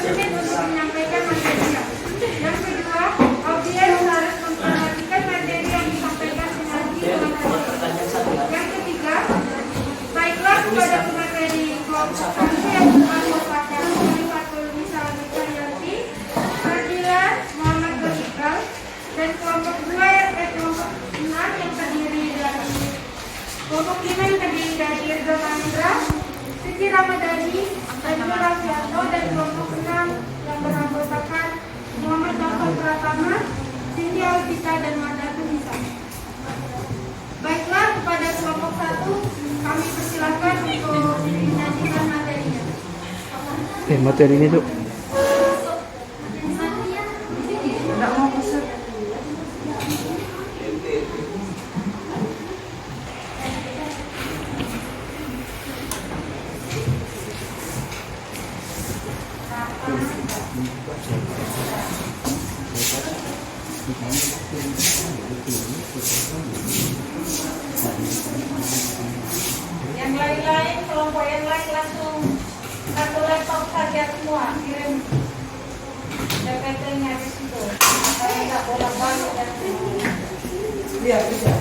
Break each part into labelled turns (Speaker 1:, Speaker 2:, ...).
Speaker 1: menit untuk menyampaikan materinya. Yang kedua, audiens harus memperhatikan materi yang disampaikan dengan baik. Yang ketiga, baiklah kepada pemateri kelompok kami yang beranggotakan Fatul Nisa Wijayanti, Fadila Muhammad Berikal, dan kelompok 2 kelompok 6 yang terdiri dari kelompok 5 yang terdiri dari Irga Mandra, Siti Ramadhani, Ayu Raffianto, dan kelompok 6 yang beranggotakan Muhammad Taufik Pratama, Cindy Alvita, dan Madatu Nisa. Baiklah, kepada kelompok 1 kami persilakan untuk menyajikan materinya.
Speaker 2: Materi ini tuh.
Speaker 1: Tidak mau pesan.
Speaker 3: Yang lain-lain, kelompok yang lain langsung satu laptop saja semua kirim DPT-nya di situ. Saya nggak bolak-balik dan iya bisa.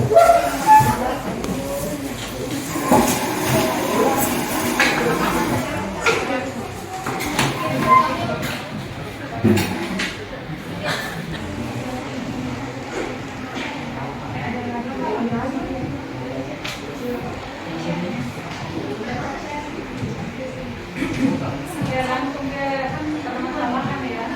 Speaker 3: Ya langsung ke teman-teman ya.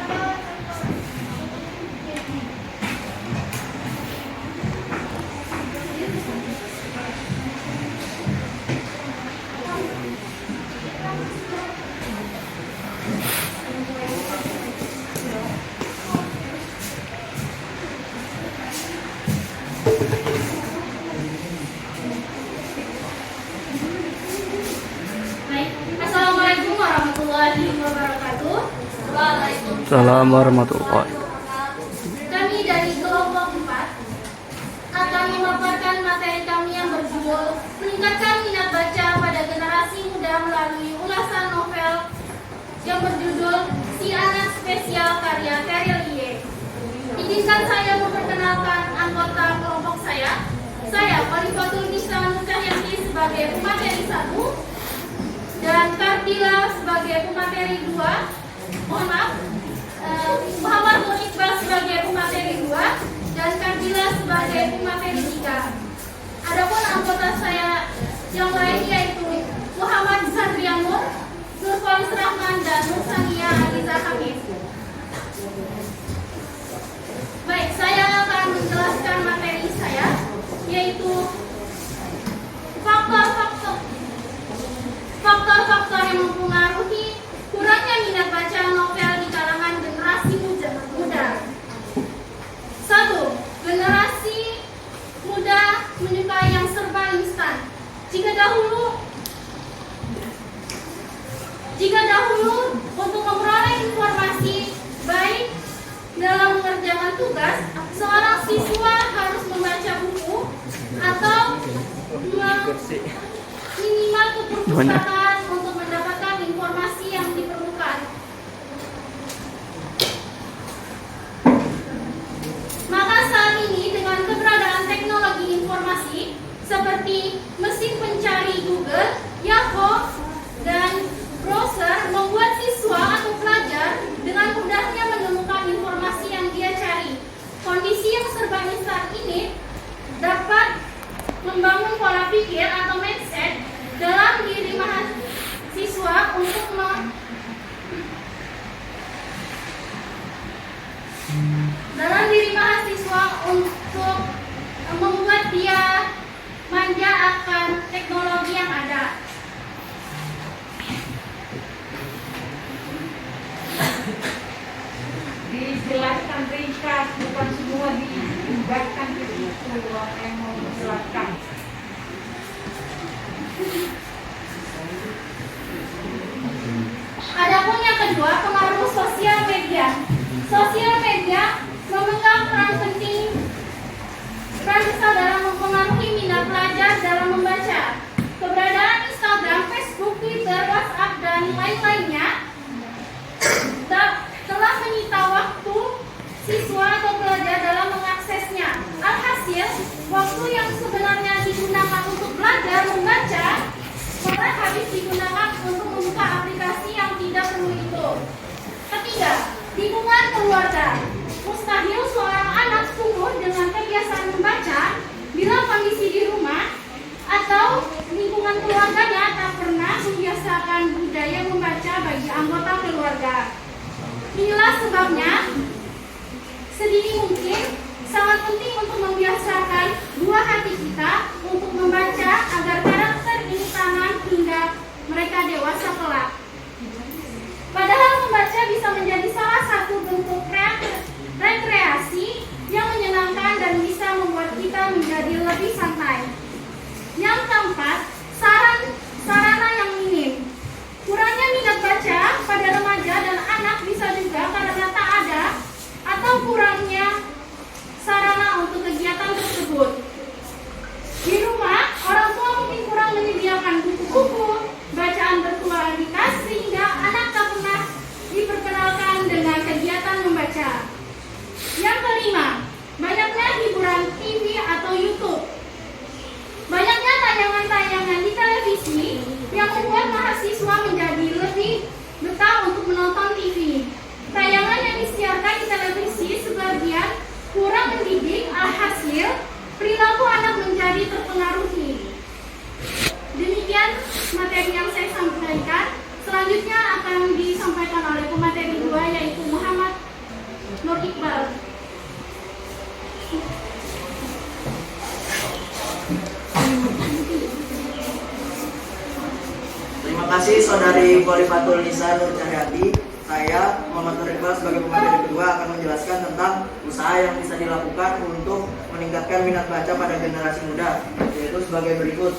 Speaker 4: Assalamualaikum warahmatullahi wabarakatuh. Waalaikumsalam.
Speaker 2: Salam warahmatullahi.
Speaker 4: Kami dari kelompok 4 akan memaparkan materi kami yang berjudul meningkatkan minat baca pada generasi muda melalui ulasan novel yang berjudul Si Anak Spesial karya Teriel Iye. Izinkan saya memperkenalkan anggota kelompok saya. Saya Fatul Nisa Wijayanti sebagai pemateri 1 dan Kardila sebagai pemateri 2. Mohon maaf, Muhammad Nur Iqbal sebagai pemateri 2 dan Kardila sebagai pemateri 3. Adapun anggota saya yang lain yaitu Muhammad Sandria Nur, Nurfalis Rahman, dan Nursania Aliza Hamid. Baik, saya akan menjelaskan materi saya, yaitu faktor-faktor yang mempengaruhi kurangnya minat baca novel di kalangan generasi muda. 1. Generasi muda menyukai yang serba instan. Jika dahulu untuk memperoleh informasi baik dalam mengerjakan tugas, seorang siswa harus membaca buku atau minimal ke perpustakaan untuk mendapatkan informasi yang diperlukan. Maka saat ini dengan keberadaan teknologi informasi seperti mesin pencari Google, Yahoo, dan browser membuat siswa atau pelajar dengan mudahnya menemukan informasi yang dia cari. Kondisi yang serba instan ini dapat membangun pola pikir atau mindset dalam diri mahasiswa untuk membuat dia manja akan teknologi yang ada.
Speaker 3: Dijelaskan ringkas, bukan semua dibuatkan di situ apa yang mau dijelaskan.
Speaker 4: Adapun yang kedua, pengaruh sosial media. Sosial media memegang peran besar dalam mempengaruhi minat pelajar dalam membaca. Keberadaan Instagram, Facebook, Twitter, WhatsApp, dan lain-lainnya menyita waktu siswa atau pelajar dalam mengaksesnya. Alhasil, waktu yang sebenarnya digunakan untuk belajar membaca malah habis digunakan untuk membuka aplikasi yang tidak perlu itu. Ketiga, lingkungan keluarga. Mustahil seorang anak tumbuh dengan kebiasaan membaca bila kondisi di rumah atau lingkungan keluarganya tak pernah membiasakan budaya membaca bagi anggota keluarga. Inilah sebabnya sedini mungkin sangat penting untuk membiasakan buah hati kita untuk membaca agar karakter ini tanam hingga mereka dewasa kelak. Padahal membaca bisa menjadi salah satu bentuk rekreasi yang menyenangkan dan bisa membuat kita menjadi lebih santai. Yang keempat, sarana yang minim. Kurangnya minat baca pada remaja dan anak bisa juga karena tak ada atau kurangnya sarana untuk kegiatan tersebut. Di rumah, orang tua mungkin kurang menyediakan buku-buku bacaan virtual dikas sehingga anak tak pernah diperkenalkan dengan kegiatan membaca. Yang kelima, banyaknya hiburan TV atau YouTube. Banyaknya tayangan-tayangan di televisi yang membuat mahasiswa menjadi lebih betah untuk menonton TV. Tayangan yang disiarkan di televisi sebagian kurang mendidik, alhasil perilaku anak menjadi terpengaruhi. Demikian materi yang saya sampaikan. Selanjutnya akan disampaikan oleh pemateri 2 yaitu Muhammad Nur Iqbal.
Speaker 5: Terima kasih Saudari Khalifatul Nisa Nur Cahyati. Saya Muhammad Nur Iqbal sebagai pemateri kedua akan menjelaskan tentang usaha yang bisa dilakukan untuk meningkatkan minat baca pada generasi muda, yaitu sebagai berikut.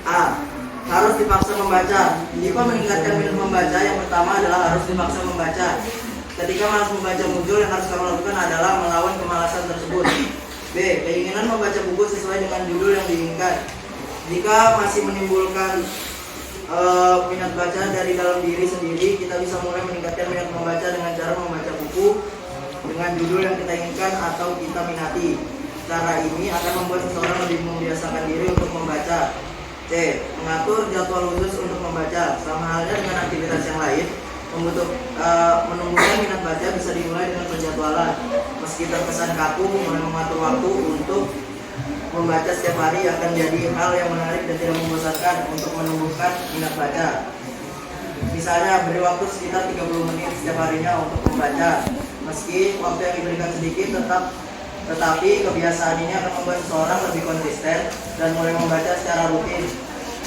Speaker 5: A. Harus dipaksa membaca. Jika meningkatkan minat membaca, yang pertama adalah harus dipaksa membaca. Ketika malas membaca muncul, yang harus kamu lakukan adalah melawan kemalasan tersebut. B. Keinginan membaca buku sesuai dengan judul yang diinginkan. Jika masih menimbulkan minat baca dari dalam diri sendiri, kita bisa mulai meningkatkan minat membaca dengan cara membaca buku dengan judul yang kita inginkan atau kita minati. Cara ini akan membuat seseorang lebih membiasakan diri untuk membaca. C. Mengatur jadwal khusus untuk membaca. Sama halnya dengan aktivitas yang lain, menumbuhkan minat baca bisa dimulai dengan penjadwalan. Meski terkesan kaku, mulai mengatur waktu untuk membaca setiap hari akan jadi hal yang menarik dan tidak membosankan untuk menumbuhkan minat baca. Misalnya, beri waktu sekitar 30 menit setiap harinya untuk membaca. Meski waktu yang diberikan sedikit, tetapi kebiasaan ini akan membuat seseorang lebih konsisten dan mulai membaca secara rutin.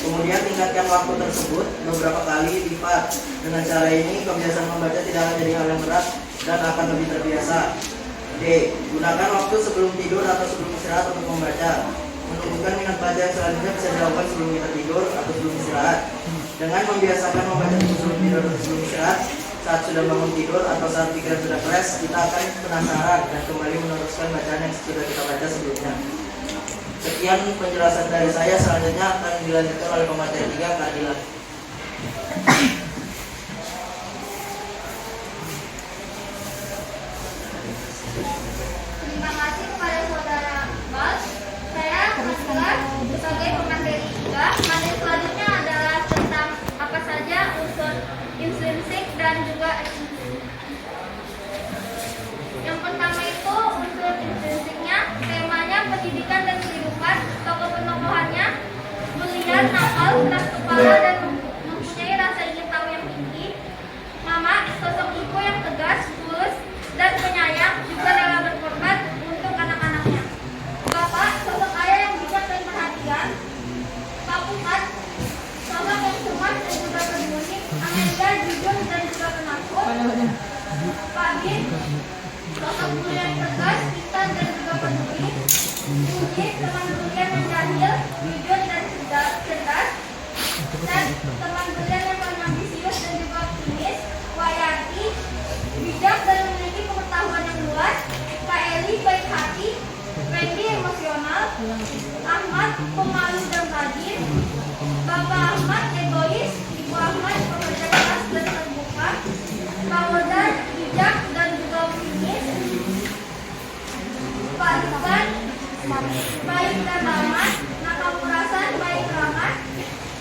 Speaker 5: Kemudian tingkatkan waktu tersebut beberapa kali lipat. Dengan cara ini, kebiasaan membaca tidak akan jadi hal yang berat dan akan lebih terbiasa. D. Gunakan waktu sebelum tidur atau sebelum istirahat untuk membaca. Menumbuhkan minat baca yang selanjutnya bisa dilakukan sebelum kita tidur atau sebelum istirahat. Dengan membiasakan membaca sebelum tidur atau sebelum istirahat, saat sudah bangun tidur atau saat pikiran sudah fresh, kita akan penasaran dan kembali meneruskan bacaan yang sudah kita baca sebelumnya. Sekian penjelasan dari saya, selanjutnya akan dilanjutkan oleh pemateri 3, keadilan.
Speaker 6: Terima kasih kepada saudara Bas. Saya kebetulan sebagai pemateri 3. Materi selanjutnya adalah tentang apa saja unsur intrinsik dan juga ekstrinsik. Yang pertama itu unsur intrinsiknya, temanya pendidikan dan kehidupan, tokoh-tokohannya mulia, nakal, keras kepala, dan mempunyai rasa ingin tahu hati, Randy emosional, Ahmad pemalu dan rajin, Bapak Ahmad egois, Ibu Ahmad pekerja keras dan terbuka, Pak Wodan bijak dan juga optimis, Pak Ivan baik dan ramah, Nakamurasan baik ramah,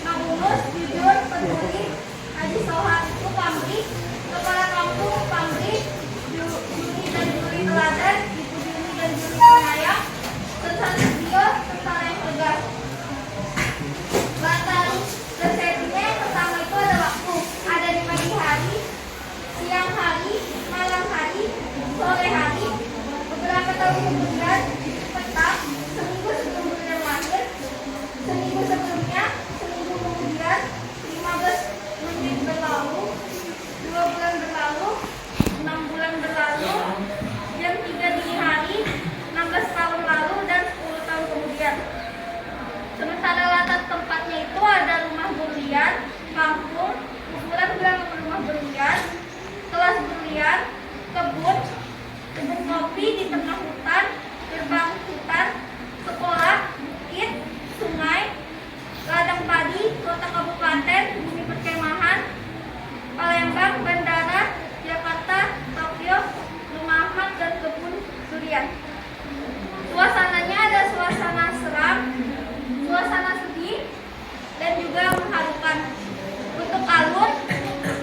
Speaker 6: Mang Ulus jujur peduli, Haji Sohan itu pamrih, Kepala Kampung pamrih, Juni dan Juli teladan, Ibu Juni dan Juli penyayang, Tentara Dio tentara yang tegas. Batal resepsinya yang pertama itu ada waktu, ada di pagi hari, siang hari, malam hari, sore hari, beberapa tahun kemudian, petang, seminggu sebelum bulan lahir, seminggu sebelumnya, seminggu kemudian, 15 menit berlalu, 2 bulan berlalu, 6 bulan berlalu, jam 3 dini hari, 16 tahun lalu, dan 10 tahun kemudian. Sementara latar tempatnya itu ada rumah berlian, kampung, ukuran belakang rumah berlian, kelas berlian, kebun kopi di tengah hutan, gerbang hutan, sekolah, bukit, sungai, ladang padi, kota kabupaten, bumi perkemahan, Palembang, bandara, Jakarta, Tokyo, rumah Ahmad, dan kebun durian. Suasananya ada suasana seram, suasana sedih, dan juga mengharukan. Untuk alur,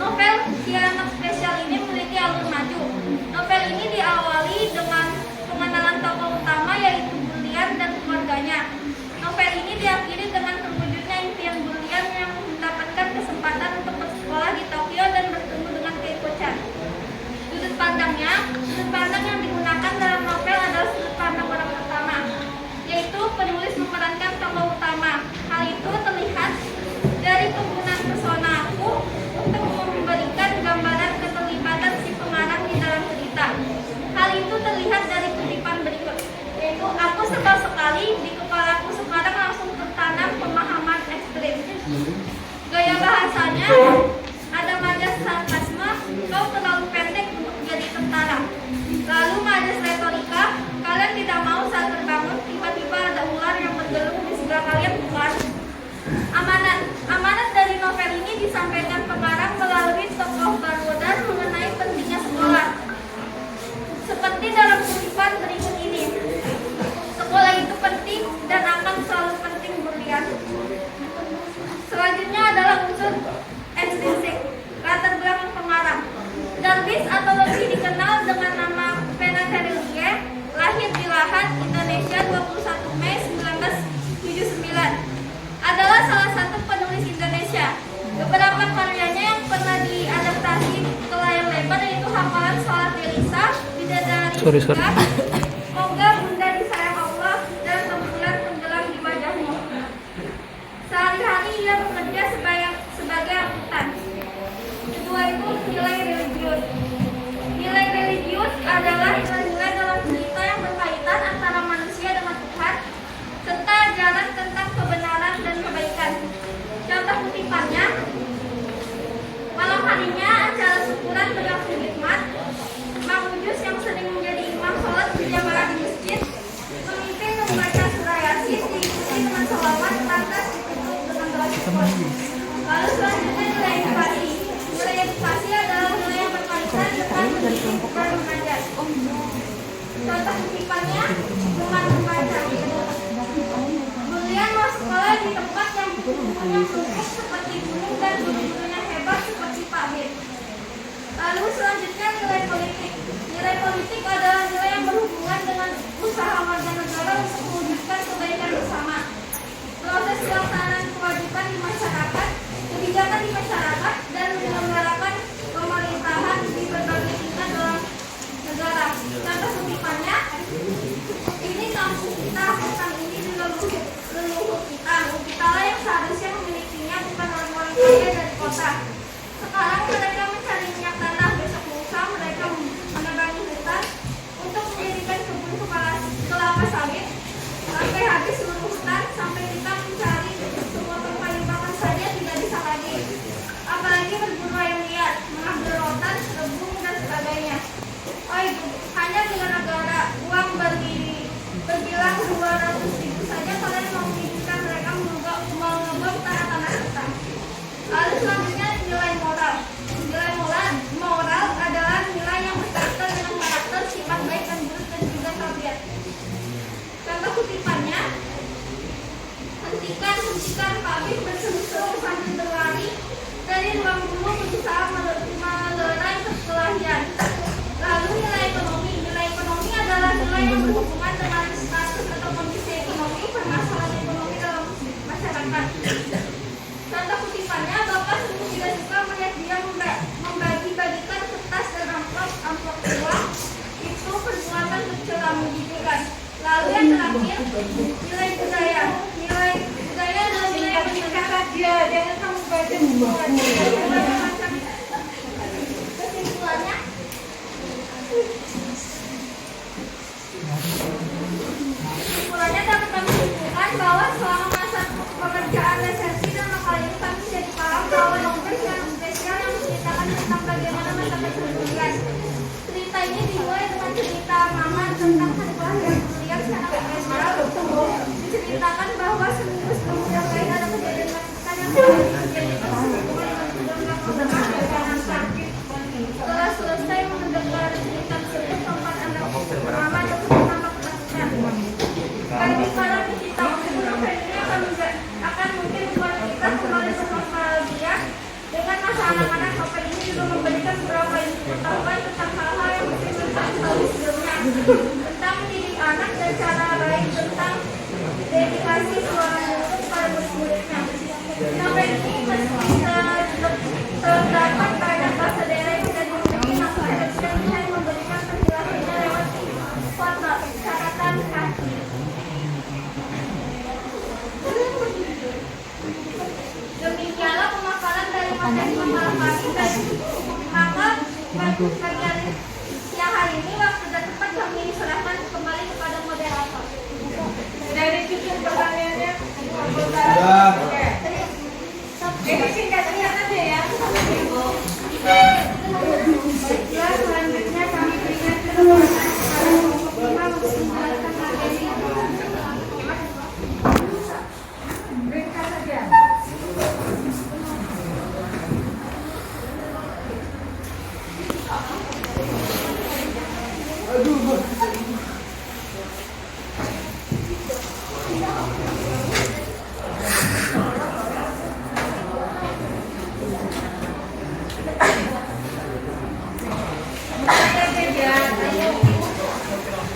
Speaker 6: novel Si Anak Spesial ini memiliki alur maju. Novel ini diawali dengan pengenalan tokoh utama yaitu Berlian dan keluarganya. Novel ini diakhiri dengan terwujudnya impian Berlian yang mendapatkan kesempatan untuk bersekolah di Tokyo dan bertemu dengan Keiko-chan. Sudut pandang yang digunakan dalam novel adalah sudut pandang orang pertama, yaitu penulis memerankan tokoh utama. Hal itu terlihat dari penggunaan persona aku untuk memberikan gambaran keterlibatan si pengarang di dalam cerita. Hal itu terlihat dari kutipan berikut, yaitu aku sebal sekali, di kepalaku sekarang langsung tertanam pemahaman ekstrim. Gaya bahasanya ada majas sarkasme, kau terlalu pendek untuk menjadi tentara. Lalu majas retorika, kalian tidak mau saat terbangun tiba-tiba ada ular yang bergelung di sebelah kalian, bukan? Amanat dari novel ini disampaikan pengarang melalui tokoh Barwodan mengenai pentingnya sekolah. Seperti dalam kutipan berikut ini, sekolah itu penting dan akan selalu penting Berlian. Selanjutnya adalah unsur ekstrinsik, latar belakang pengarang. Darwis atau lebih dikenal dengan nama Penaterillie, lahir di Lahat, Indonesia 21 Mei 1979. Adalah salah satu penulis Indonesia. Beberapa karyanya yang pernah diadaptasi ke layar lebar yaitu Hafalan Salat Delisa, Bidadari Surga, Moga Bunda Disayang Allah, dan Kebetulan Tenggelam di Wajahmu. Sehari-hari ia bekerja sebagai angkutan. Kedua itu nilai religius. Nilai religius adalah nilai dalam cerita yang berkaitan antara manusia dengan Tuhan, serta ajaran tentang kebenaran dan kebaikan. Contoh kutipannya, malam harinya acara syukuran berlangsung hikmat. Mang Ujus yang sering menjadi imam sholat berjamaah di masjid memimpin membaca surah Yasin diikuti dengan sholawat lantas ditutup dengan doa syukur. Lalu selanjutnya nilai edukasi. Nilai edukasi adalah nilai yang berkaitan dengan pendidikan dan mengajar. Contoh kutipannya, dengan membaca. Berlian mau sekolah di tempat yang buku-bukunya sumpuk seperti gunung dan guru-gurunya hebat seperti Pak Bir. Lalu selanjutnya nilai politik. Nilai politik adalah nilai yang berhubungan dengan usaha warga negara untuk mewujudkan kebaikan bersama. Proses pelaksanaan kewajiban di masyarakat, kebijakan di masyarakat, dan menyelenggarakan pemerintahan di berbagai tingkat dalam negara. Contoh kutipannya, ini kampung kita, hutan ini leluhur kita. Kitalah yang seharusnya memilikinya, bukan orang-orang kaya dari kota. Sekarang mereka mencari minyak tanah, besok lusa mereka menebangi hutan untuk menjadikan menyaksikan Pak Bib berseru-seru sambil berlari dari ruang guru berusaha melerai perkelahian. Lalu nilai ekonomi adalah nilai yang berhubungan dengan status atau kondisi ekonomi, permasalahan ekonomi dalam masyarakat. Contoh kutipannya, Bapak sungguh tidak suka melihat dia membagi-bagikan kertas dan amplop uang. Itu perbuatan mencela menjijikan. Lalu yang terakhir, nilai budaya. Nilai budaya adalah nilai yang
Speaker 3: Singkat saja, jangan kamu baca semua.
Speaker 6: kesimpulannya. Kesimpulannya dapat kami simpulkan bahwa selama masa pekerjaan resensi dan makalah ini kami jadi paham bahwa nulis yang spesial yang menceritakan tentang bagaimana masa kecil. Cerita ini dimulai dengan cerita Mama tentang hari kelahiran William secara spesial. Diceritakan bahwa seminggu sebelum yang lain ada kejadian mengerikan yang setelah selesai mendengar cerita tersebut, keempat anak Mama tersebut nampak ketakutan. Bagi para pecinta buku novel ini akan mungkin membuat kita kembali bernostalgia. Dengan masa anak-anak, novel ini juga memberikan beberapa pengetahuan tentang hal-hal yang mungkin belum tahu sebelumnya, tentang mendidik anak dan cara baik, tentang dedikasi seorang guru kepada murid-muridnya. Novel ini terdapat banyak bahasa daerah yang tidak dimiliki namun hanya memberikan penjelasannya lewat foto catatan kaki. Demikianlah pemaparan dari materi pemaparan kaki dan maka bagian siang hari ini waktu sudah tepat kami serahkan kembali kepada moderator.
Speaker 3: Dari cukup pertanyaannya. Jadi singkat-singkat aja ya.
Speaker 1: Selanjutnya kami peringatkan kepada para untuk menjalankan materi ringkas saja.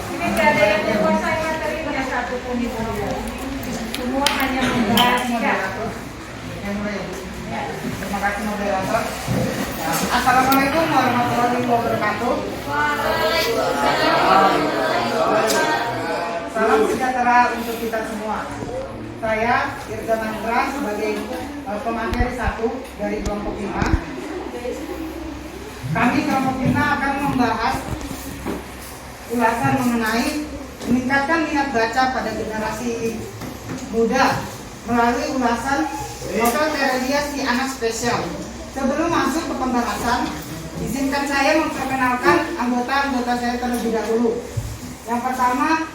Speaker 3: Ini tidak ada yang menguasai materinya satupun itu. Semua hanya membahas. Ya, terima kasih moderator. Assalamualaikum warahmatullahi wabarakatuh. Salam sejahtera untuk kita semua. Saya Irza Nandra sebagai pemateri 1 dari kelompok 5. Kami kelompok 5 akan membahas ulasan mengenai meningkatkan minat baca pada generasi muda melalui ulasan novel Terelia Si Anak Spesial. Sebelum masuk ke pembahasan, izinkan saya memperkenalkan anggota-anggota saya terlebih dahulu. Yang pertama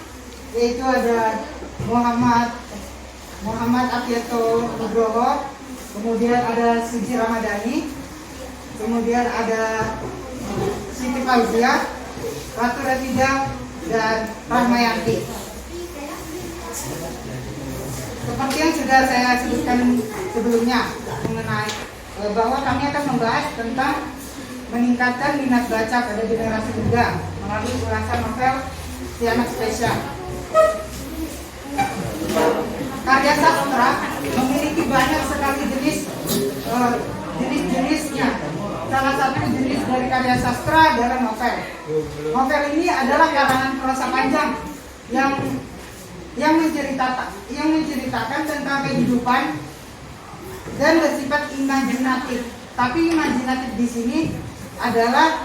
Speaker 3: yaitu ada Muhammad Afiatul Nugroho, kemudian ada Suji Ramadhani, kemudian ada Siti Fauzia, Ratu Rafida, dan Rahmayanti. Seperti yang sudah saya sebutkan sebelumnya mengenai bahwa kami akan membahas tentang meningkatkan minat baca pada generasi muda melalui ulasan novel Si Anak Spesial. Karya sastra memiliki banyak sekali jenis-jenisnya. Salah satu jenis dari karya sastra adalah novel. Novel ini adalah karangan prosa panjang yang menceritakan tentang kehidupan dan bersifat imajinatif. Tapi imajinatif di sini adalah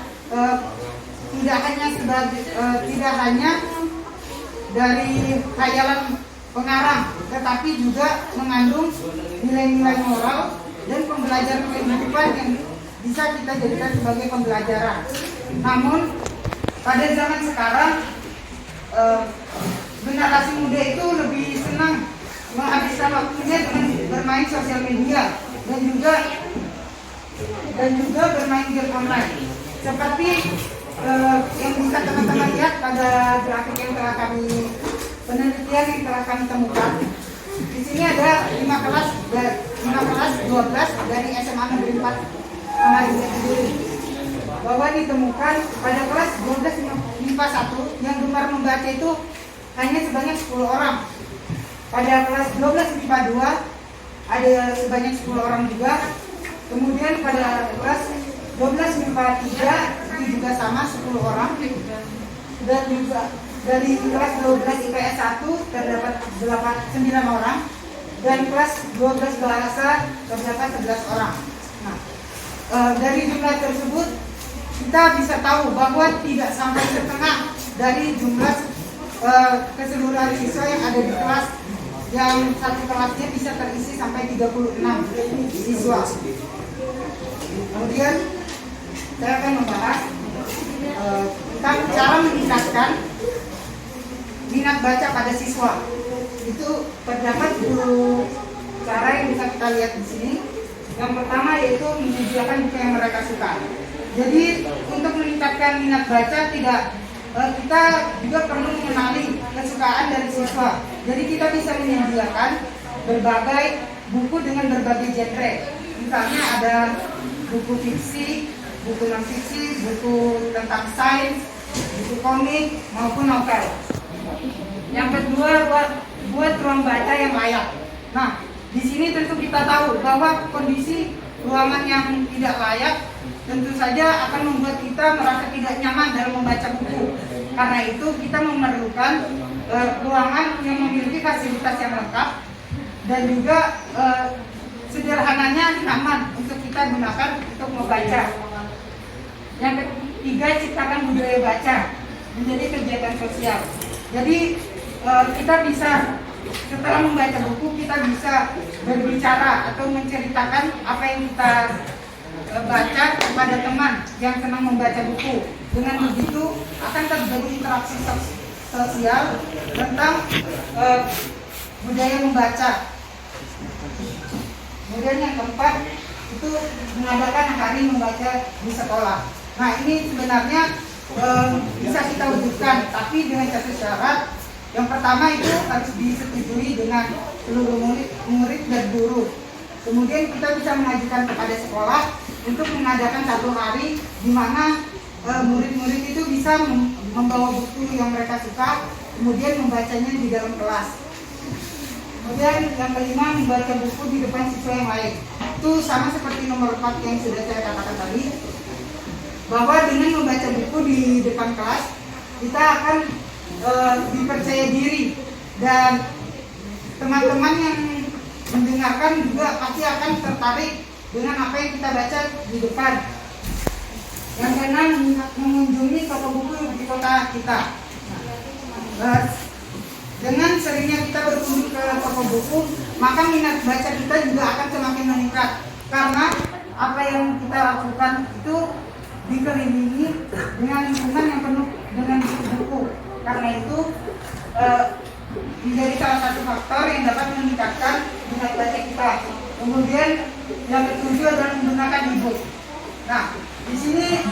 Speaker 3: tidak hanya dari khayalan pengarang, tetapi juga mengandung nilai-nilai moral dan pembelajaran kehidupan yang bisa kita jadikan sebagai pembelajaran. Namun pada zaman sekarang generasi muda itu lebih senang menghabiskan waktunya dengan bermain sosial media dan juga bermain game online. Seperti yang bisa teman-teman lihat pada grafik yang telah kami penelitian yang telah kami temukan, di sini ada 5 kelas 12 dari SMA Negeri 4 Samarinda sendiri. Bahwa ditemukan pada kelas 12 MIPA 1 yang gemar membaca itu hanya sebanyak 10 orang. Pada kelas 12 MIPA 2 ada sebanyak 10 orang juga. Kemudian pada kelas 12 MIPA 3 itu juga sama 10 orang. Dan juga dari kelas 12 IPS 1 terdapat 9 orang. Dan kelas 12 bahasa terdapat 11 orang. Nah, dari jumlah tersebut kita bisa tahu bahwa tidak sampai setengah dari jumlah keseluruhan siswa yang ada di kelas, yang satu kelasnya bisa terisi sampai 36 siswa. Kemudian saya akan membahas tentang cara meningkatkan minat baca pada siswa. Itu terdapat 10 cara yang bisa kita lihat di sini. Yang pertama yaitu menyediakan buku yang mereka suka. Jadi untuk meningkatkan minat baca kita juga perlu mengenali kesukaan dari siswa. Jadi kita bisa menyediakan berbagai buku dengan berbagai genre. Misalnya ada buku fiksi, buku non fiksi, buku tentang sains, buku komik maupun novel. Yang kedua buat ruang baca yang layak. Nah, di sini tentu kita tahu bahwa kondisi ruangan yang tidak layak tentu saja akan membuat kita merasa tidak nyaman dalam membaca buku. Karena itu kita memerlukan ruangan yang memiliki fasilitas yang lengkap dan juga sederhananya nyaman untuk kita gunakan untuk membaca. Yang ketiga, ciptakan budaya baca menjadi kegiatan sosial. Jadi kita bisa setelah membaca buku kita bisa berbicara atau menceritakan apa yang kita baca kepada teman yang senang membaca buku. Dengan begitu akan terjadi interaksi sosial tentang budaya membaca. Kemudian yang keempat itu mengadakan hari membaca di sekolah. Nah, ini sebenarnya bisa kita wujudkan, tapi dengan satu syarat. Yang pertama itu harus disetujui dengan seluruh murid dan guru. Kemudian kita bisa mengajukan kepada sekolah untuk mengadakan satu hari di mana murid-murid itu bisa membawa buku yang mereka suka, kemudian membacanya di dalam kelas. Kemudian yang kelima, membaca buku di depan siswa yang lain. Itu sama seperti nomor 4 yang sudah saya katakan tadi, bahwa dengan membaca buku di depan kelas kita akan dipercaya diri dan teman-teman yang mendengarkan juga pasti akan tertarik dengan apa yang kita baca di depan. Yang keenam, mengunjungi toko buku di kota kita. Dengan seringnya kita berkunjung ke toko buku, maka minat baca kita juga akan semakin meningkat. Karena apa yang kita lakukan itu dikelilingi dengan lingkungan yang penuh dengan buku. Karena itu menjadi salah satu faktor yang dapat meningkatkan minat baca kita. Kemudian yang ketujuh adalah menggunakan e-book. Nah, di sini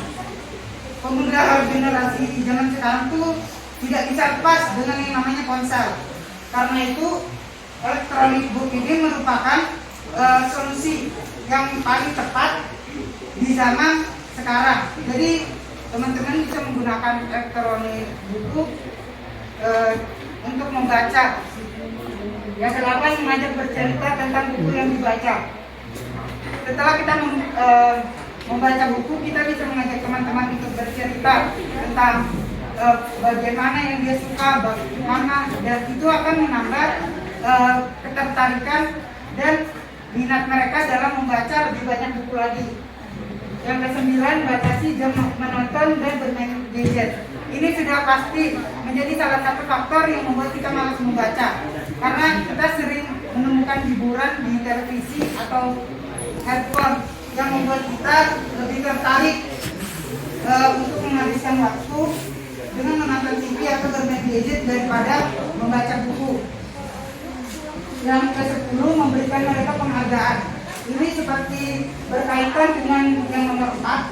Speaker 3: pemuda generasi zaman sekarang tuh tidak bisa lepas dengan yang namanya ponsel. Karena itu electronic book ini merupakan solusi yang paling tepat di zaman sekarang. Jadi teman-teman bisa menggunakan elektronik buku untuk membaca. Ya, selain mengajak bercerita tentang buku yang dibaca. Setelah kita membaca buku, kita bisa mengajak teman-teman untuk bercerita tentang bagaimana yang dia suka, bagaimana, dan itu akan menambah ketertarikan dan minat mereka dalam membaca lebih banyak buku lagi. Yang ke-9, batasi jam menonton dan bermain gadget. Ini sudah pasti menjadi salah satu faktor yang membuat kita malas membaca. Karena kita sering menemukan hiburan di televisi atau handphone yang membuat kita lebih tertarik untuk menghabiskan waktu dengan menonton TV atau bermain gadget daripada membaca buku. Yang ke-10, memberikan mereka penghargaan. Ini seperti berkaitan dengan yang nomor 4,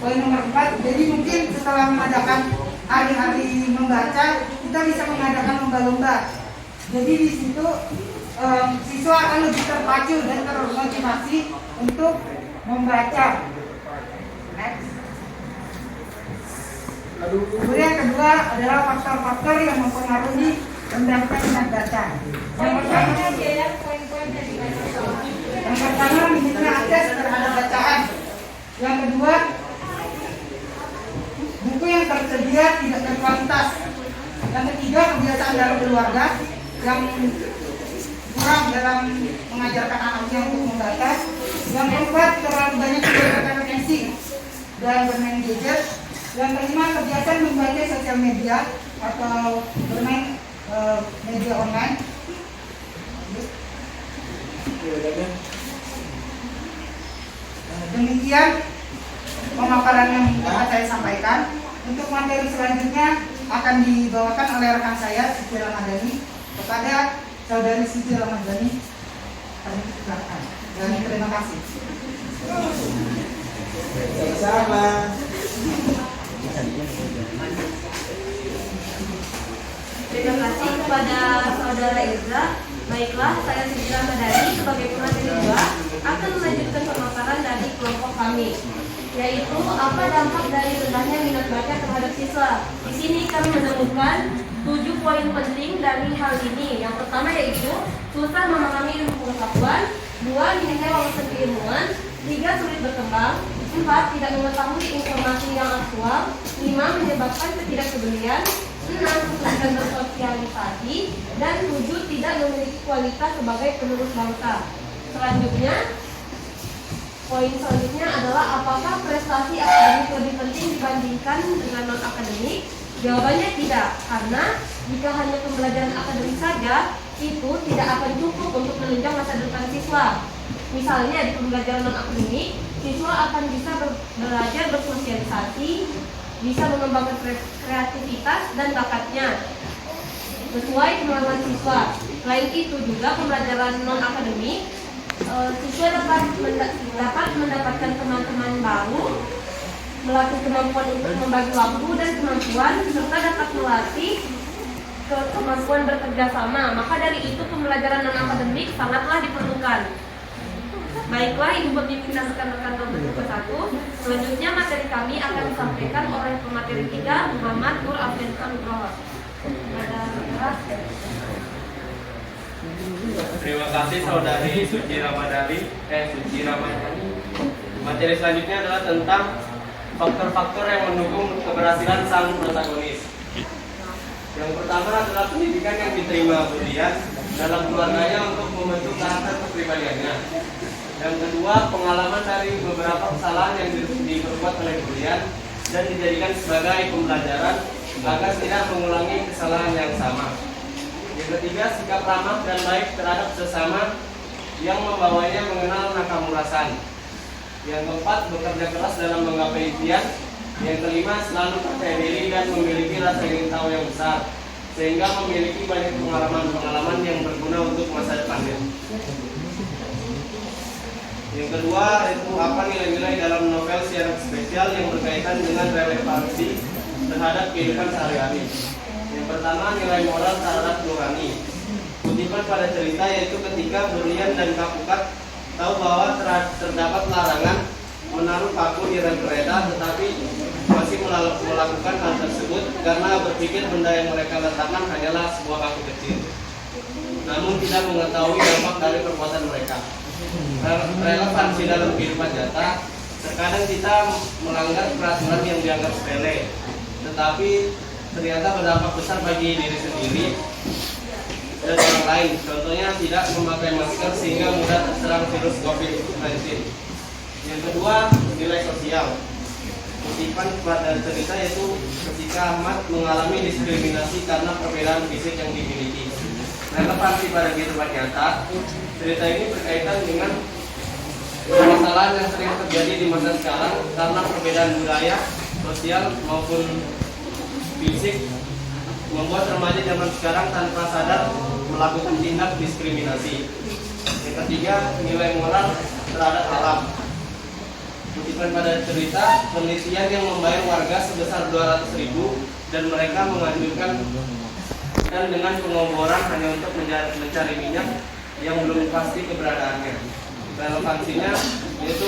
Speaker 3: poin nomor 4. Jadi mungkin setelah mengadakan hari-hari membaca, kita bisa mengadakan lomba-lomba. Jadi di situ siswa akan lebih terpacu dan termotivasi untuk membaca. Next. Kemudian kedua adalah faktor-faktor yang mempengaruhi rendahnya minat baca. Yang pertama, minimnya akses terhadap bacaan. Yang kedua, buku yang tersedia tidak berkualitas. Yang ketiga, kebiasaan dalam keluarga yang kurang dalam mengajarkan anaknya untuk membaca. Yang keempat, terlalu banyak kegiatan televisi dan bermain gadget. Yang kelima, kebiasaan membaca sosial media atau bermain media online. Demikian pemaparan yang dapat saya sampaikan. Untuk materi selanjutnya akan dibawakan oleh rekan saya Siti Ramadhani kepada saudari Siti Ramadhani. Kami silakan. Dan terima kasih.
Speaker 5: Sama-sama.
Speaker 7: Terima kasih kepada saudara Irza. Baiklah, saya Siti Ramadhani sebagai pemateri 2 akan melanjutkan pemaparan dari kelompok kami, yaitu apa dampak dari rendahnya minat baca terhadap siswa. Di sini kami menemukan 7 poin penting dari hal ini. Yang pertama yaitu susah memahami ilmu pengetahuan, 2 minimnya wawasan keilmuan, 3 sulit berkembang, 4 tidak mengetahui informasi yang aktual, 5 menyebabkan ketidakpedulian, 6 kesulitan bersosialisasi, dan 7 tidak memiliki kualitas sebagai penerus bangsa. Selanjutnya, poin selanjutnya adalah apakah prestasi akademik lebih penting dibandingkan dengan non akademik? Jawabannya tidak, karena jika hanya pembelajaran akademik saja itu tidak akan cukup untuk menunjang masa depan siswa. Misalnya di pembelajaran non akademik, siswa akan bisa belajar bersosialisasi, bisa mengembangkan kreativitas dan bakatnya sesuai kemampuan siswa. Selain itu juga pembelajaran non akademik, siswa dapat mendapatkan teman-teman baru, melatih kemampuan untuk membagi waktu dan kemampuan, serta dapat melatih kemampuan bekerja sama. Maka dari itu pembelajaran non akademik sangatlah diperlukan. Baiklah Ibu Pembimbing dan rekan-rekan kelompok 1. Selanjutnya materi kami akan disampaikan oleh pemateri 3 Muhammad Nur Afrika Nugroho.
Speaker 8: Terima kasih saudari Suci Ramadhani. Materi selanjutnya adalah tentang faktor-faktor yang mendukung keberhasilan sang protagonis. Yang pertama adalah pendidikan yang diterima Budian dalam keluarganya untuk membentuk karakter kepribadiannya. Yang kedua, pengalaman dari beberapa kesalahan yang diperbuat oleh Budian dan dijadikan sebagai pembelajaran agar tidak mengulangi kesalahan yang sama. Yang ketiga, sikap ramah dan baik terhadap sesama yang membawanya mengenal nakamurasan. Yang keempat, bekerja keras dalam menggapai impian. Yang kelima, selalu percaya diri dan memiliki rasa ingin tahu yang besar, sehingga memiliki banyak pengalaman-pengalaman yang berguna untuk masa depannya. Yang kedua, itu apa nilai-nilai dalam novel secara spesial yang berkaitan dengan relevansi terhadap kehidupan sehari-hari. Yang pertama, nilai moral terhadap nurani. Kutipan pada cerita yaitu ketika Burian dan Kapukat tahu bahwa terdapat larangan menaruh paku di rel kereta, tetapi masih melakukan hal tersebut karena berpikir benda yang mereka letakkan hanyalah sebuah paku kecil, namun tidak mengetahui dampak dari perbuatan mereka. Relevansi dalam kehidupan nyata, terkadang kita melanggar peraturan yang dianggap sepele, tetapi ternyata berdampak besar bagi diri sendiri dan orang lain. Contohnya tidak memakai masker sehingga mudah terserang virus COVID-19. Yang kedua, nilai sosial. Kutipan pada cerita yaitu ketika Ahmad mengalami diskriminasi karena perbedaan fisik yang dimiliki. Relevansi pada kehidupan nyata, cerita ini berkaitan dengan permasalahan yang sering terjadi di masa sekarang karena perbedaan budaya, sosial maupun fisik membuat remaja zaman sekarang tanpa sadar melakukan tindak diskriminasi. Yang ketiga, nilai moral terhadap alam. Kutipan pada cerita, penelitian yang membayar warga sebesar 200.000 dan mereka menganjurkan dan dengan pengoboran hanya untuk mencari minyak yang belum pasti keberadaannya. Relevansinya yaitu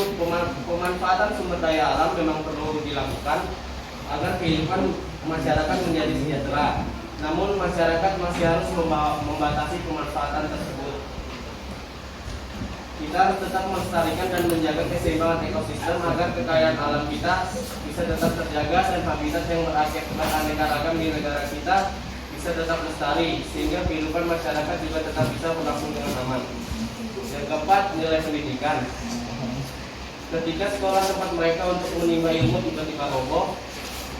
Speaker 8: pemanfaatan sumber daya alam memang perlu dilakukan agar kehidupan masyarakat menjadi sejahtera. Namun masyarakat masih harus membatasi pemanfaatan tersebut. Kita harus tetap melestarikan dan menjaga keseimbangan ekosistem agar kekayaan alam kita bisa tetap terjaga dan habitat yang beraneka ragam di negara kita bisa tetap lestari, sehingga kehidupan masyarakat juga tetap bisa berlangsung dengan aman. Yang keempat, nilai pendidikan. Ketika sekolah tempat mereka untuk menimba ilmu tiba-tiba roboh,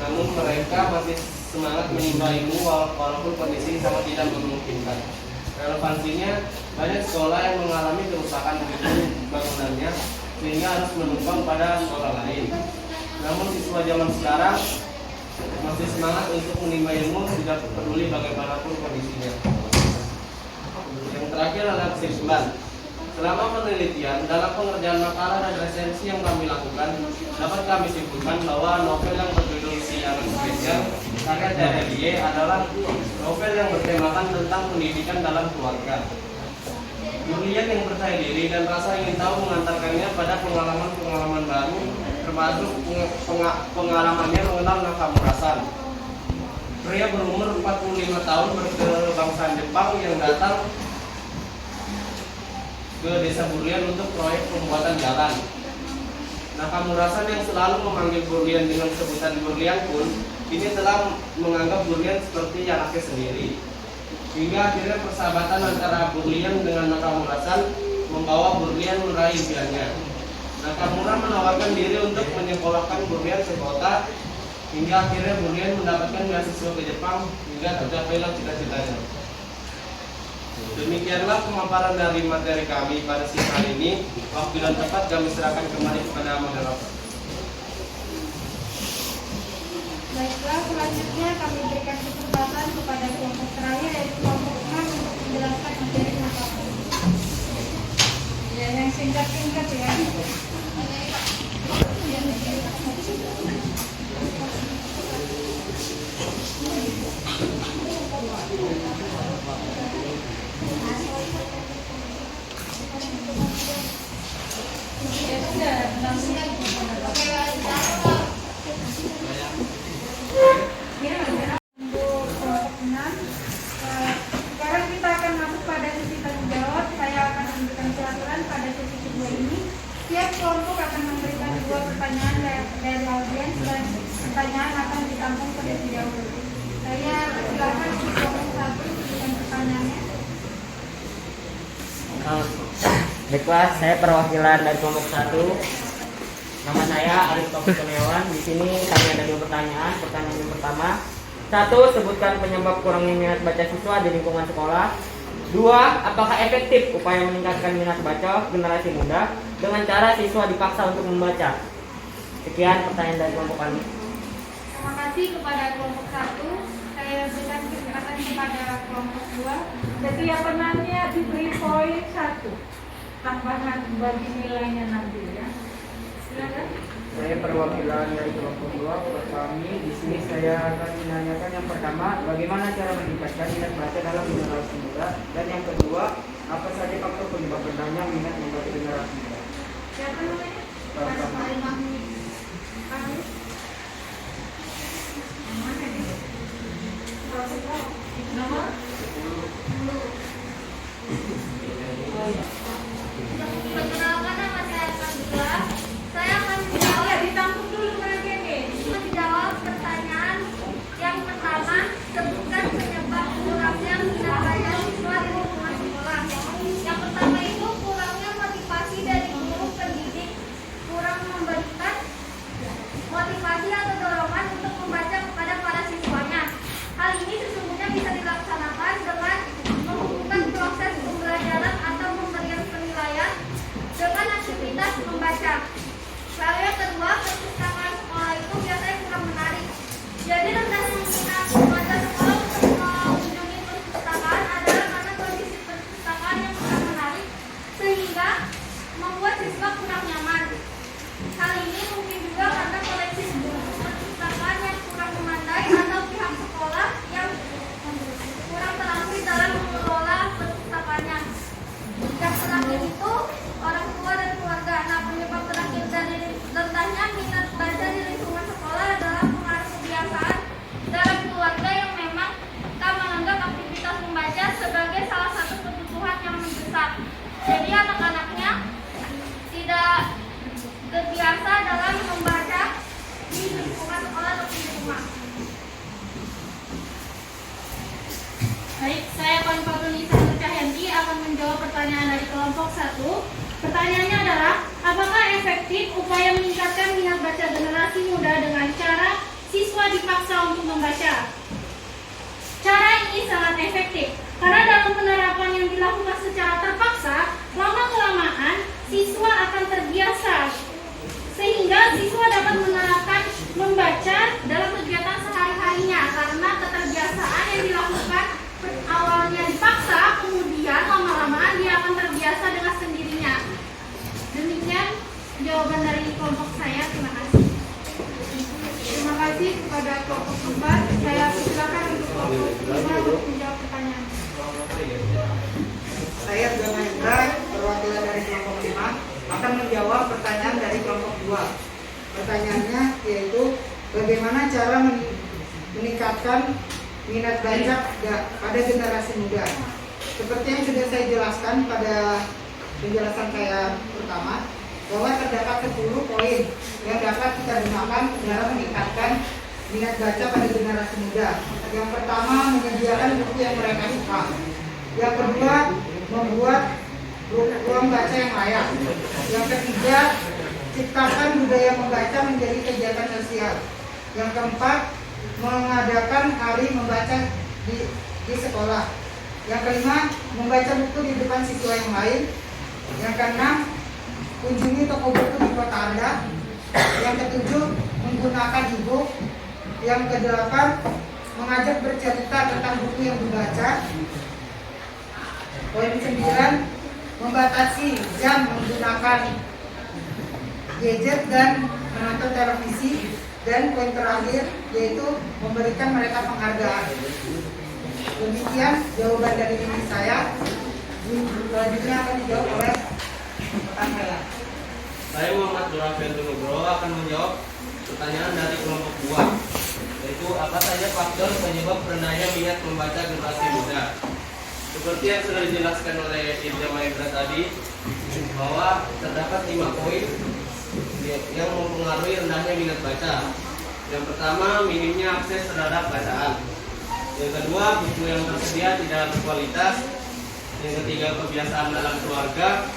Speaker 8: namun mereka masih semangat menimba ilmu walaupun kondisi sama tidak memungkinkan. Relevansinya, banyak sekolah yang mengalami kerusakan bangunannya sehingga harus menumpang pada sekolah lain. Namun siswa zaman sekarang masih semangat untuk menimba ilmu, tidak peduli bagaimanapun kondisinya. Yang terakhir adalah kesimpulan. Selama penelitian dalam pengerjaan makalah dan resensi yang kami lakukan, dapat kami simpulkan bahwa novel yang berjudul Si Anak Spesial karya Terelie adalah novel yang bertemakan tentang pendidikan dalam keluarga. Durian yang percaya diri dan rasa ingin tahu mengantarkannya pada pengalaman-pengalaman baru, termasuk pengalamannya mengenal Nakamura-san, pria berumur 45 tahun berkebangsaan Jepang yang datang ke desa Burlian untuk proyek pembuatan jalan. Nakamura-san yang selalu memanggil Burlian dengan sebutan Burlian pun kini telah menganggap Burlian seperti anaknya sendiri. Hingga akhirnya persahabatan antara Burlian dengan Nakamura-san membawa Burlian meraih impiannya. Nakamura menawarkan diri untuk menyekolahkan Burlian sekota, hingga akhirnya Burlian mendapatkan beasiswa ke Jepang hingga tercapailah cita-citanya. Demikianlah pemaparan dari materi kami pada siang hari ini. Waktu dan tempat kami serahkan kembali kepada moderator.
Speaker 1: Baiklah, selanjutnya kami berikan kesempatan kepada kelompok terakhir yaitu kelompok 6 untuk menjelaskan materi materi. Ya, yang singkat-singkat ya. Sekarang kita akan masuk pada sesi tanya jawab. Saya akan memberikan peraturan pada sesi kedua ini. Setiap kelompok akan memberikan 2 pertanyaan dari audiens dan pertanyaan akan ditampung terlebih dahulu. Saya silakan kelompok 1 dengan pertanyaannya.
Speaker 9: Baiklah, saya perwakilan dari kelompok 1. Nama saya Arif Taufik Kurniawan. Di sini kami ada 2 pertanyaan. Pertanyaan yang pertama, 1. Sebutkan penyebab kurangnya minat baca siswa di lingkungan sekolah. 2. Apakah efektif upaya meningkatkan minat baca generasi muda dengan cara siswa dipaksa untuk membaca? Sekian pertanyaan dari kelompok kami.
Speaker 1: Terima kasih kepada kelompok 1. Saya berikan kesempatan kepada kelompok 2. Kesiapannya diberi poin 1. Tambahan bagi nilainya nanti ya. Silakan.
Speaker 9: Saya perwakilan dari kelompok 2. Kami di sini saya akan menanyakan yang pertama, bagaimana cara meningkatkan minat baca dalam generasi muda, dan yang kedua, apa saja faktor penyebab rendahnya minat membaca generasi muda.
Speaker 1: Siapa namanya? Nama?
Speaker 6: Perkenalkan, nama saya Kandila. Saya akan menjawab.
Speaker 1: Ditampung dulu mereka nih.
Speaker 6: Menjawab pertanyaan yang pertama, sebutkan penyebab kurangnya minat baca siswa di lingkungan sekolah. Yang pertama itu kurangnya motivasi dari guru pendidik
Speaker 4: Baik, saya Konfal Nisa Cahyanti akan menjawab pertanyaan dari kelompok 1. Pertanyaannya adalah, apakah efektif upaya meningkatkan minat baca generasi muda dengan cara siswa dipaksa untuk membaca? Cara ini sangat efektif, karena dalam penerapan yang dilakukan secara terpaksa, lama-kelamaan siswa akan terbiasa, sehingga siswa dapat menerapkan membaca dalam kegiatan sehari-harinya, karena keterbiasaan yang dilakukan awalnya dipaksa, kemudian lama-lamaan dia akan terbiasa dengan sendirinya. Demikian jawaban dari kelompok saya. Terima kasih.
Speaker 1: Terima kasih kepada kelompok 4. Saya silakan untuk kelompok 5 untuk menjawab pertanyaan.
Speaker 3: Saya Dona Indra, perwakilan dari kelompok 5, akan menjawab pertanyaan dari kelompok 2. Pertanyaannya yaitu bagaimana cara meningkatkan minat baca pada generasi muda. Seperti yang sudah saya jelaskan pada penjelasan saya pertama, bahwa terdapat 10 poin yang dapat kita gunakan dalam meningkatkan minat baca pada generasi muda. Yang pertama, menyediakan buku yang mereka suka. Yang kedua, membuat ruang baca yang layak. Yang ketiga, ciptakan budaya membaca menjadi kegiatan sosial. Yang keempat, mengadakan hari membaca di sekolah. Yang kelima, membaca buku di depan siswa yang lain. Yang keenam, kunjungi toko buku di kota Anda. Yang ketujuh, menggunakan e-book. Yang kedelapan, mengajak bercerita tentang buku yang dibaca. Poin 9, membatasi jam menggunakan gadget dan menonton televisi. Dan poin terakhir yaitu memberikan mereka penghargaan. Demikian jawaban dari diri saya. Selanjutnya akan dijawab oleh rekan saya.
Speaker 8: Saya Muhammad Nurafil Nugroho akan menjawab pertanyaan dari kelompok 2, yaitu apa saja faktor penyebab rendahnya minat membaca generasi muda. Seperti yang sudah dijelaskan oleh Irja Mahendra tadi, bahwa terdapat 5 poin yang mempengaruhi rendahnya minat baca. Yang pertama, minimnya akses terhadap bacaan. Yang kedua, buku yang tersedia tidak berkualitas. Yang ketiga, kebiasaan dalam keluarga.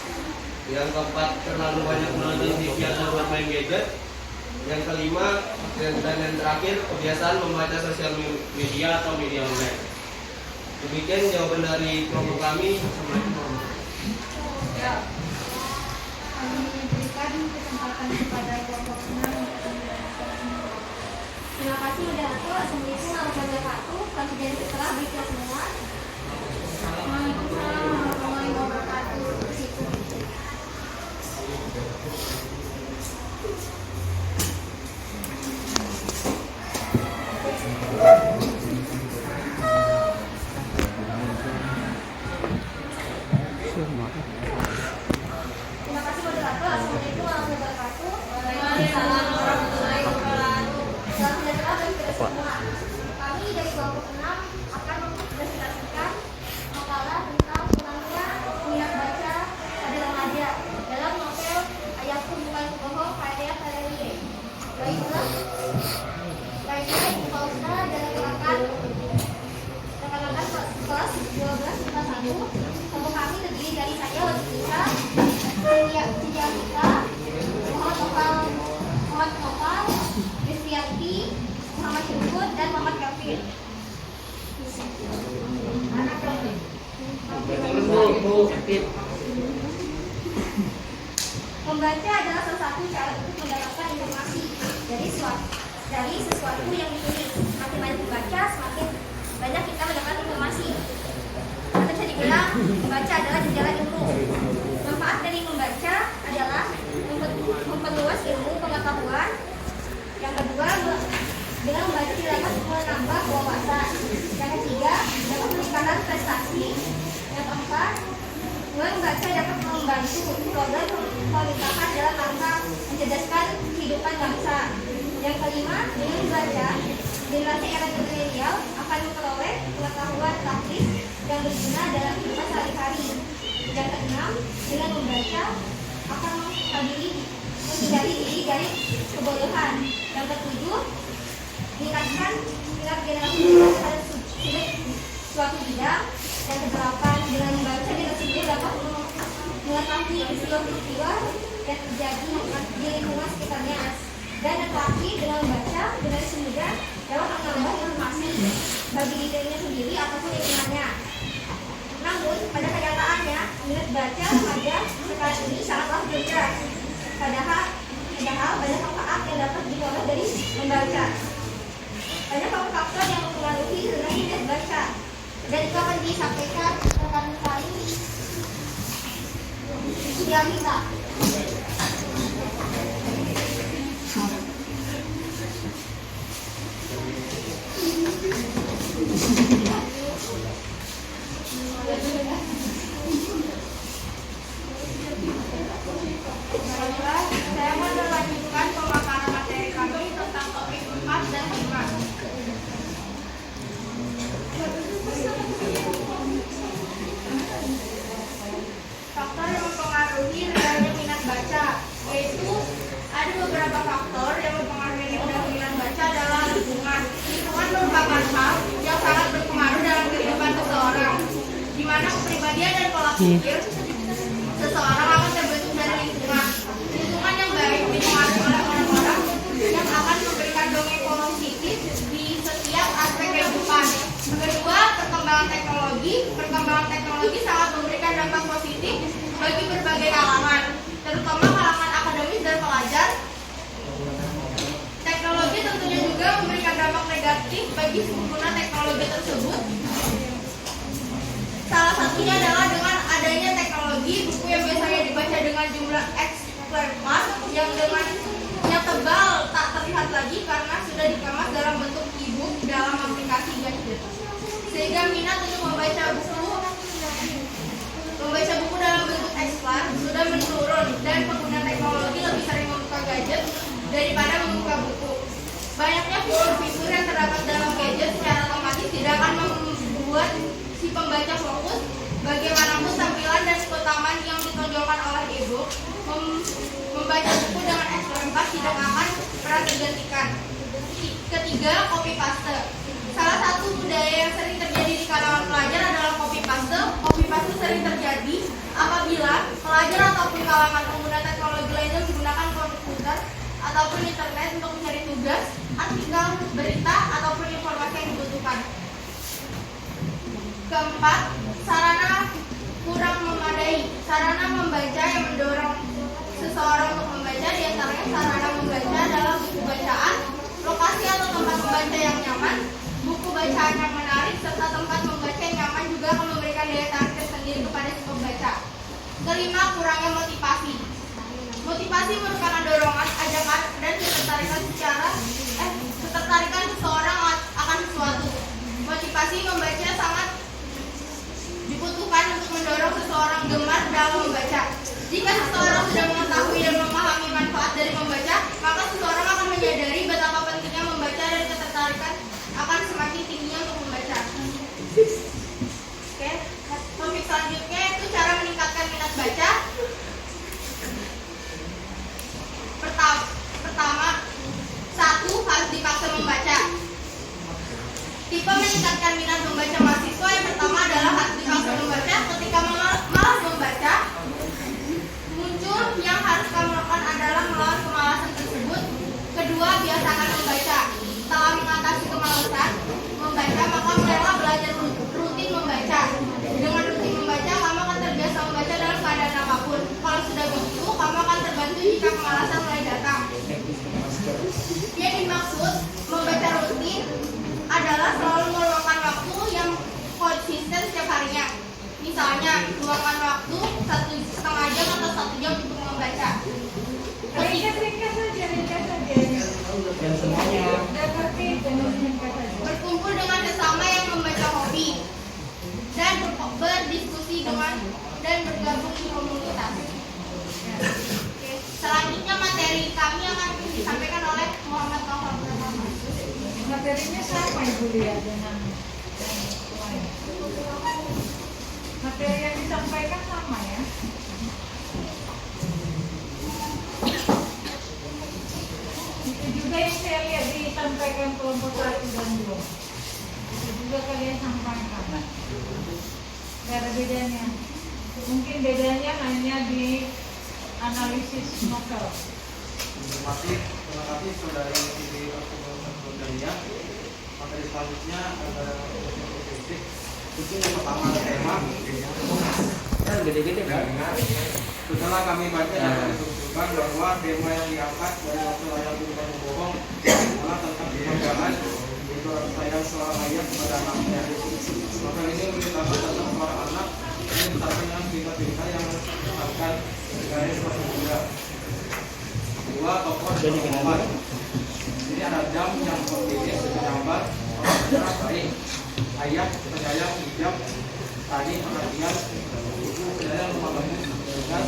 Speaker 8: Yang keempat, terlalu banyak menonton TV atau bermain gadget. Yang kelima, dan yang terakhir, kebiasaan membaca sosial media atau media online. Demikian jawaban dari kelompok kami. Assalamualaikum.
Speaker 1: Kami berikan kesempatan kepada kelompok 6.
Speaker 6: Terima kasih udah aku. Assalamualaikum warahmatullahi wabarakatuh. Kami dari setelah berikut semua.
Speaker 1: Waalaikumsalam warahmatullahi wabarakatuh.
Speaker 6: Terima kasih moderator. Assalamualaikum warahmatullahi wabarakatuh. Waalaikumsalam warahmatullahi wabarakatuh. Selamat datang bagi kita semua. Kami dari kelompok 6 akan mempresentasikan makalah tentang kurangnya minat baca pada remaja dalam novel Ayahku Bukan Bohong karya Karelie. Baiklah, Pausa dan rekan-rekan kelas 12 kita 1. Kelompok kami terdiri dari saya, Wasilisa, Cindia Kita, Muhammad Nopal, Kristianti, Muhammad Syukut, dan Muhammad Kafir. Membaca adalah salah satu cara untuk mendapatkan informasi dari sesuatu yang ditulis. Semakin banyak dibaca, semakin banyak kita mendapatkan informasi. Atau bisa dibilang, membaca adalah jendela ilmu. Manfaat dari membaca adalah memperluas ilmu pengetahuan. Yang kedua, dengan membaca dapat menambah wawasan. Yang ketiga, dapat meningkatkan prestasi. Yang keempat, membaca dapat membantu program pemerintahan dalam rangka mencerdaskan kehidupan bangsa. Yang kelima, dengan membaca, generasi era milenial akan memperoleh pengetahuan praktis yang berguna dalam kehidupan sehari-hari. Yang keenam, dengan membaca akan menghindari diri dari kebodohan. Yang ketujuh, meningkatkan minat generasi muda terhadap suatu bidang. Yang kedelapan, dengan membaca kita sendiri dapat mengetahui peristiwa-peristiwa yang terjadi di lingkungan sekitarnya. Dan yang terakhir, dengan membaca generasi muda dapat menambah informasi bagi dirinya sendiri ataupun lingkungannya. Namun, pada kenyataannya, minat baca remaja sekarang ini sangatlah berkurang. Padahal banyak manfaat yang dapat diperoleh dari membaca. Banyak faktor yang mempengaruhi tentang minat baca. Dan itu akan disampaikan rekan kami Sudiamita.
Speaker 1: Baiklah, saya akan melanjutkan pemaparan materi kami tentang topik 4 dan 5. Faktor yang mempengaruhi rendahnya minat baca, yaitu ada beberapa faktor yang mempengaruhi rendahnya minat baca adalah lingkungan. Lingkungan merupakan hal yang sangat berpengaruh dalam kehidupan seseorang, di mana kepribadian dan pola pikir seseorang akan terbentuk dari lingkungan. Lingkungan yang baik dipengaruhi oleh orang-orang yang akan memberikan dongeng positif di setiap aspek kehidupan. Kedua, perkembangan teknologi. Perkembangan teknologi sangat memberikan dampak positif bagi berbagai kalangan, terutama kalangan akademis dan pelajar. Teknologi tentunya juga memberikan dampak negatif bagi pengguna teknologi tersebut. Salah satunya adalah dengan adanya teknologi, buku yang biasanya dibaca dengan jumlah eksemplar yang tebal tak terlihat lagi karena sudah dikemas dalam bentuk e-book dalam aplikasi gadget. Sehingga minat untuk membaca buku dalam bentuk eksemplar sudah menurun dan pengguna teknologi lebih sering membuka gadget daripada membuka buku. Banyaknya fitur-fitur yang terdapat dalam gadget secara otomatis tidak akan membuat si pembaca fokus. Bagaimanapun tampilan dan keutamaan yang ditonjolkan oleh e-book, membaca buku dengan eksemplar tidak akan pernah tergantikan. Ketiga, copy paste. Salah satu budaya yang sering terjadi di kalangan pelajar adalah copy paste. Copy paste sering terjadi apabila pelajar ataupun kalangan pengguna teknologi lainnya menggunakan komputer ataupun internet untuk mencari tugas, artikel, berita, ataupun informasi yang dibutuhkan. Keempat, sarana kurang memadai. Sarana membaca yang mendorong seseorang untuk membaca, diantaranya sarana membaca adalah buku bacaan, lokasi atau tempat membaca yang nyaman, buku bacaan yang menarik, serta tempat membaca yang nyaman juga akan memberikan daya tarik tersendiri kepada si pembaca. Kelima, kurangnya motivasi. Motivasi merupakan dorongan, ajakan, dan ketertarikan seseorang akan sesuatu. Motivasi membaca sangat dibutuhkan untuk mendorong seseorang gemar dalam membaca. Jika seseorang sudah mengetahui dan memahami manfaat dari membaca, maka seseorang akan menyadari betapa pentingnya membaca dan ketertarikan akan semakin tingginya untuk membaca. Oke, topik selanjutnya itu cara meningkatkan minat baca. Pertama, satu, harus dipaksa membaca. Tipe meningkatkan minat membaca mahasiswa yang pertama adalah harus dipaksa membaca. Ketika malas membaca, muncul yang harus kamu lakukan adalah melawan kemalasan tersebut. Kedua, biasakan membaca. Setelah mengatasi kemalasan membaca, maka mulailah belajar rutin membaca. Dengan rutin membaca, kamu akan terbiasa membaca dalam keadaan apapun. Kalau sudah begitu, kamu akan terbantu jika kemalasan mulai datang. Yang dimaksud membaca rutin adalah selalu meluangkan waktu yang konsisten setiap harinya. Misalnya, luangkan waktu 1,5 jam atau 1 jam untuk membaca.
Speaker 3: Ringkas saja.
Speaker 9: Dan semuanya.
Speaker 1: Berkumpul dengan sesama yang membaca hobi dan berdiskusi dan bergabung di komunitas. Oke. Selanjutnya materi kami akan disampaikan oleh Muhammad Taufan Pratama.
Speaker 3: Materinya sama Ibu Lia dengan materi yang disampaikan sama ya. Itu juga yang saya lihat disampaikan kelompok 1 dan 2.
Speaker 1: juga kalian sampaikan. Gak ada bedanya. Mungkin bedanya hanya di analisis novel.
Speaker 8: Terima kasih saudari Siti Dania. Materi selanjutnya ada statistik. Mungkin yang pertama tema.
Speaker 9: Gede-gede kan?
Speaker 8: Setelah kami baca dan menunjukkan bahwa tema yang diangkat dari novel Ayah Bukan Bohong adalah tentang kebanggaan, yaitu sayang seorang ayah kepada anaknya. Novel ini menceritakan tentang seorang anak yang disertai dengan cerita-cerita yang menceritakan garis masa muda. Dua tokoh berkorban. Ini ada Jam yang optimis, menyabar, orang sejarah baik. Ayah penyayang, bijak, tadi perhatian, ibu penyayang rumah tangga, dengan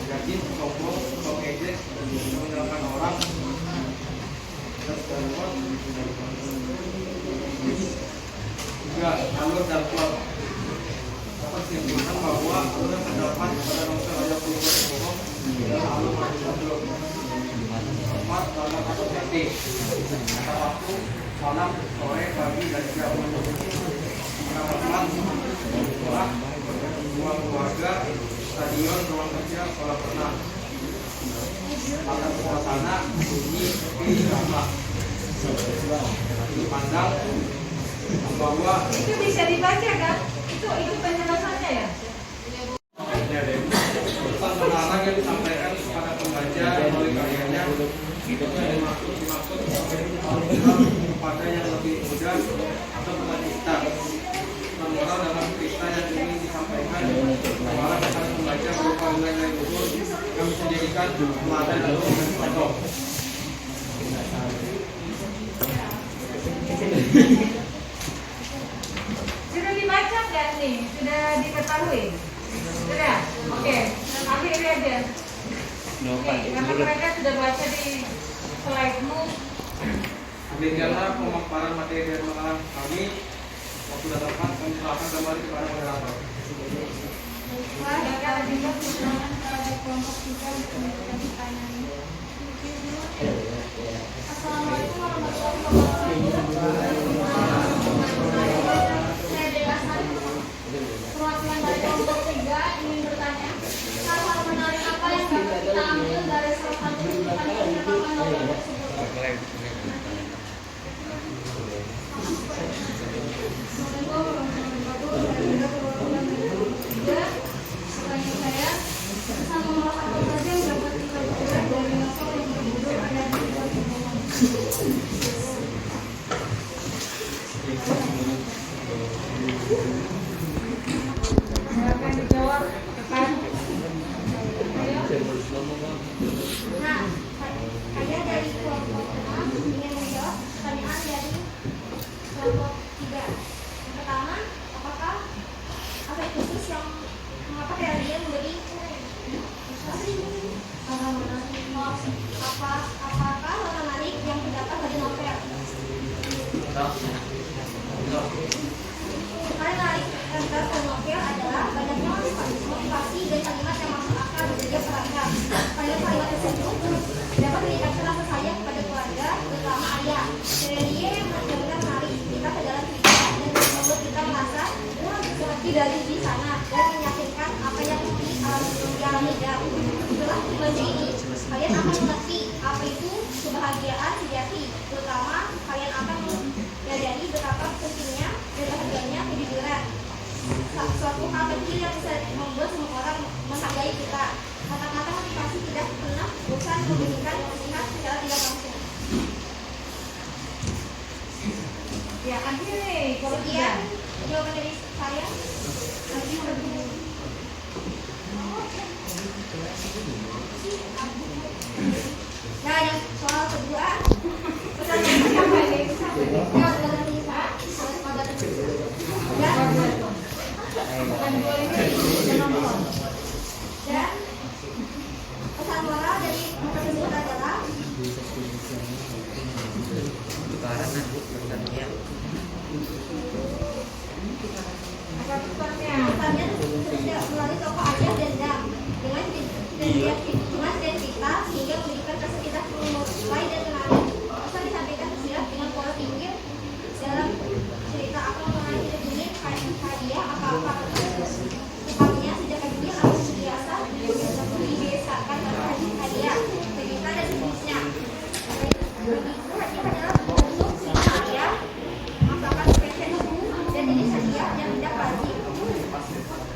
Speaker 8: rajin, sombong, ejek, menyalahkan orang. Tiga, alur dan plot. Dapat simpulkan bahwa alur yang terdapat pada novel Ayah Bukan Bohong adalah alur masing-masing. Empat, dalam satu titik. Kata waktu, malam, sore, pagi, dan siang. Empat, sekolah, ruang keluarga, stadion, ruang kerja, sekolah renang. Latar suasana, bunyi, drama. Dipandang bahwa
Speaker 1: Itu bisa dibaca kan? Itu penjelasannya ya?
Speaker 8: pesan melarang yang disampaikan kepada pembaca melalui karyanya itu dimaksud kepada yang lebih muda atau kepada kita. Moral dalam cerita yang ingin disampaikan malah kepada pembaca berupa nilai-nilai luhur yang bisa dijadikan teladan atau contoh.
Speaker 1: Sudah dibaca nggak nih? Sudah diketahui? Sudah? Oke. Akhiri aja. Oke, karena mereka sudah baca di slide-mu.
Speaker 8: Demikianlah pemaparan materi dari makalah kami. Waktu sudah tepat, kami serahkan kembali kepada moderator.
Speaker 1: Ada juga pertanyaan pada kelompok kita untuk memberikan pertanyaan.
Speaker 4: Assalamualaikum warahmatullahi wabarakatuh. Saya Dewasa, perwakilan dari kelompok 3 ingin bertanya, hal-hal menarik apa yang dapat kita ambil dari salah satu cuplikan yang dinyatakan novel tersebut? Pertanyaan saya, pesan moral apa saja yang dapat kita belajar dari novel yang berjudul Ayah Bukan Bohong?
Speaker 1: Silakan dijawab tepat.
Speaker 6: Nah, saya dari kelompok 6 ingin menjawab pertanyaan dari kelompok 3. Yang pertama, apakah ada khusus yang mengapa dia memberi apakah warna menarik yang terdapat pada novel? Karena menarik yang terdapat pada novel adalah banyaknya motivasi dan kalimat yang masuk akal dan juga beragam. Pada kalimat tersebut dapat meningkatkan rasa sayang kepada keluarga, terutama ayah. Dia yang benar-benar menarik kita ke dalam cerita dan membuat kita merasa seperti dari di sana dan meyakinkan apa yang dialami Jam. Setelah membaca ini, kalian akan mengerti apa itu kebahagiaan sejati, terutama kalian akan menyadari betapa pentingnya dan berharganya kejujuran. Suatu hal kecil yang bisa membuat semua orang menghargai kita. Kata-kata motivasi tidak pernah bosan memberikan nasihat secara tidak langsung.
Speaker 1: Ya, akhir nih. Kalau
Speaker 6: Sekian jawaban dari saya. Nah, yang soal kedua, pertanyaan apa ini? Yang dalam bisa, pada dan pesan moral dari tersebut adalah
Speaker 1: apa pesannya?
Speaker 6: pesannya tidak melalui tokoh ayah dan Jam dengan cerita sehingga memberikan rasa kita mulai dan kenali. Pesan disampaikan tersirat dengan pola pikir dalam cerita akan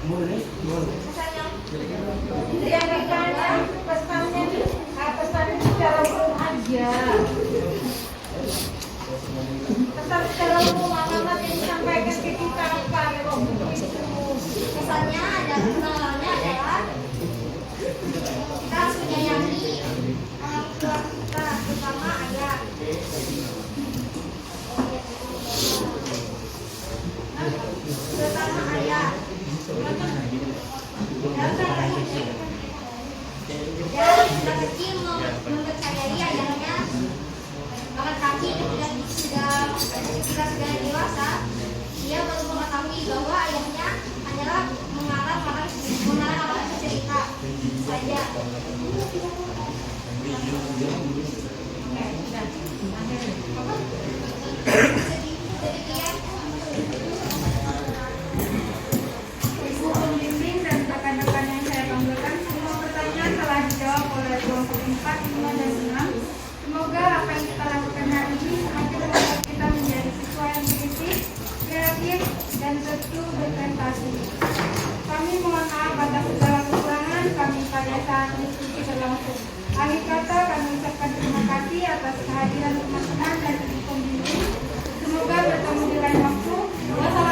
Speaker 1: Menyampaikannya pesannya secara umum aja. Pesan secara umum alamat yang disampaikan ke kita apa ya itu.
Speaker 6: Pesannya pengenalannya adalah kita harus menyayangi orang tua kita, terutama ayah. Terutama ayah. Dan sudah kecil mempercayai ayahnya, bahkan kaki sudah dewasa, dia baru mengetahui bahwa ayahnya adalah mengarang cerita saja.
Speaker 1: Ibu pembimbing dan rekan-rekan yang saya banggakan, semua pertanyaan telah dijawab oleh kelompok 4, 5, dan 6. Semoga apa yang kita lakukan hari ini semakin membuat kita menjadi siswa yang kritis, kreatif, dan tentu berprestasi. Kami mohon maaf atas segala kekurangan kami pada saat diskusi berlangsung. Akhir kata kami ucapkan terima kasih atas kehadiran teman-teman dan ibu pembimbing. Semoga bertemu di lain waktu. Wassalamualaikum